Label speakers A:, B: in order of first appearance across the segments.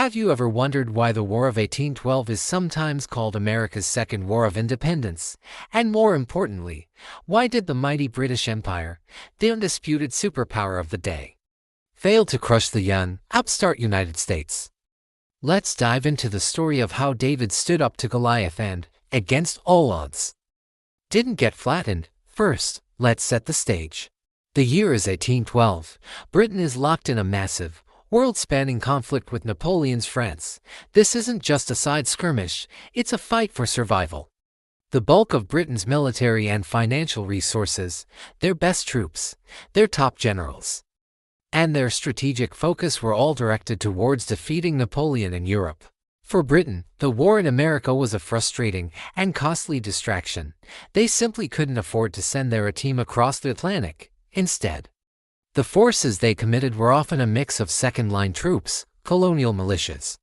A: Have you ever wondered why the War of 1812 is sometimes called America's Second War of Independence? And more importantly, why did the mighty British Empire, the undisputed superpower of the day, fail to crush the young, upstart United States? Let's dive into the story of how David stood up to Goliath and, against all odds, didn't get flattened. First, let's set the stage. The year is 1812. Britain is locked in a massive, world-spanning conflict with Napoleon's France. This isn't just a side skirmish, it's a fight for survival. The bulk of Britain's military and financial resources, their best troops, their top generals, and their strategic focus were all directed towards defeating Napoleon in Europe. For Britain, the war in America was a frustrating and costly distraction. They simply couldn't afford to send their team across the Atlantic. Instead, the forces they committed were often a mix of second-line troops, colonial militias,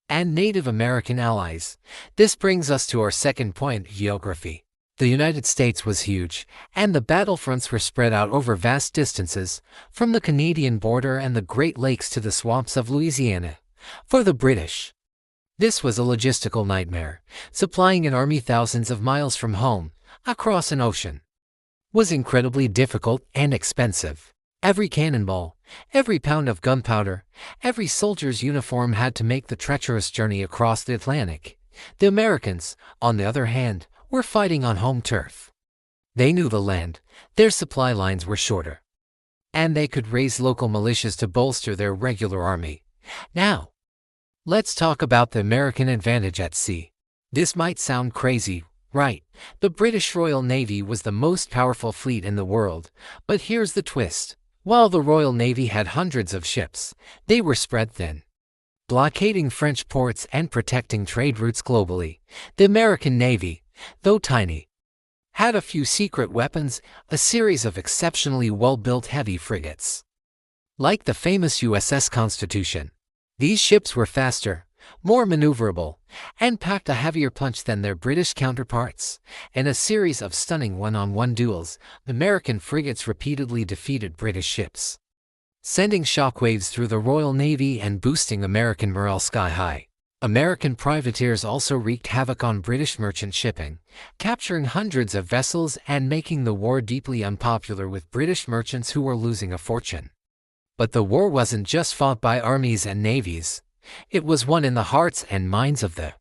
A: and Native American allies. This brings us to our second point: geography. The United States was huge, and the battlefronts were spread out over vast distances, from the Canadian border and the Great Lakes to the swamps of Louisiana. For the British, this was a logistical nightmare. Supplying an army thousands of miles from home, across an ocean, was incredibly difficult and expensive. Every cannonball, every pound of gunpowder, every soldier's uniform had to make the treacherous journey across the Atlantic. The Americans, on the other hand, were fighting on home turf. They knew the land, their supply lines were shorter, and they could raise local militias to bolster their regular army. Now, let's talk about the American advantage at sea. This might sound crazy, right? The British Royal Navy was the most powerful fleet in the world, but here's the twist. While the Royal Navy had hundreds of ships, they were spread thin, blockading French ports and protecting trade routes globally. The American Navy, though tiny, had a few secret weapons, a series of exceptionally well-built heavy frigates, like the famous USS Constitution. These ships were faster, more maneuverable, and packed a heavier punch than their British counterparts. In a series of stunning one-on-one duels, American frigates repeatedly defeated British ships, sending shockwaves through the Royal Navy and boosting American morale sky high. American privateers also wreaked havoc on British merchant shipping, capturing hundreds of vessels and making the war deeply unpopular with British merchants who were losing a fortune. But the war wasn't just fought by armies and navies. It was won in the hearts and minds of the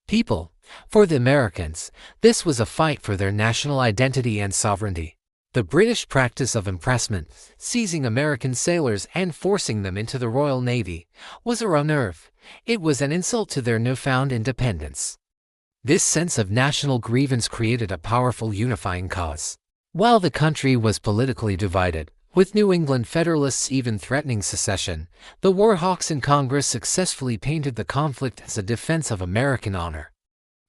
A: people. For the Americans, this was a fight for their national identity and sovereignty. The British practice of impressment, seizing American sailors and forcing them into the Royal Navy, was a raw nerve. It was an insult to their newfound independence. This sense of national grievance created a powerful unifying cause. While the country was politically divided, with New England Federalists even threatening secession, the war hawks in Congress successfully painted the conflict as a defense of American honor.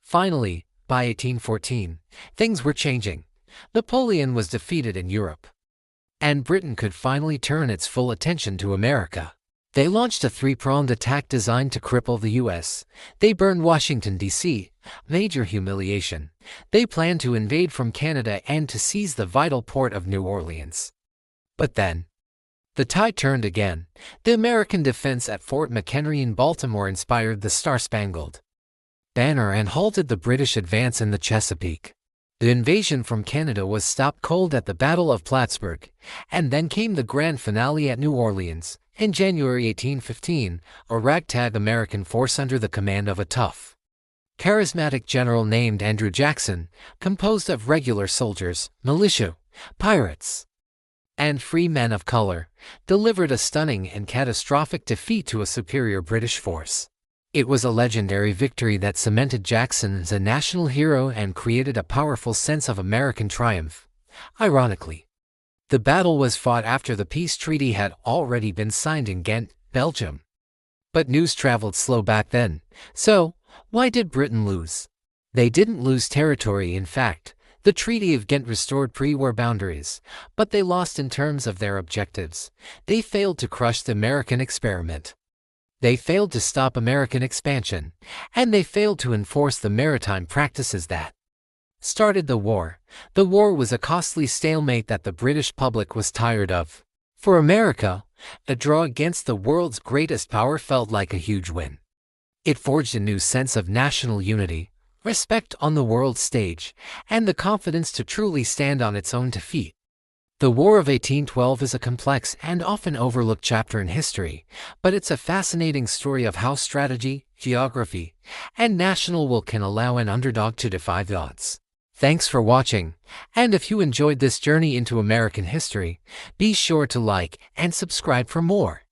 A: Finally, by 1814, things were changing. Napoleon was defeated in Europe, and Britain could finally turn its full attention to America. They launched a three-pronged attack designed to cripple the U.S. They burned Washington, D.C., major humiliation. They planned to invade from Canada and to seize the vital port of New Orleans. But then, the tide turned again. The American defense at Fort McHenry in Baltimore inspired the Star-Spangled Banner and halted the British advance in the Chesapeake. The invasion from Canada was stopped cold at the Battle of Plattsburgh, and then came the grand finale at New Orleans. In January 1815, a ragtag American force under the command of a tough, charismatic general named Andrew Jackson, composed of regular soldiers, militia, pirates, and free men of color, delivered a stunning and catastrophic defeat to a superior British force. It was a legendary victory that cemented Jackson as a national hero and created a powerful sense of American triumph. Ironically, the battle was fought after the peace treaty had already been signed in Ghent, Belgium. But news traveled slow back then. So, why did Britain lose? They didn't lose territory. In fact, the Treaty of Ghent restored pre-war boundaries, but they lost in terms of their objectives. They failed to crush the American experiment. They failed to stop American expansion, and they failed to enforce the maritime practices that started the war. The war was a costly stalemate that the British public was tired of. For America, a draw against the world's greatest power felt like a huge win. It forged a new sense of national unity, respect on the world stage, and the confidence to truly stand on its own 2 feet. The War of 1812 is a complex and often overlooked chapter in history, but it's a fascinating story of how strategy, geography, and national will can allow an underdog to defy the odds. Thanks for watching, and if you enjoyed this journey into American history, be sure to like and subscribe for more.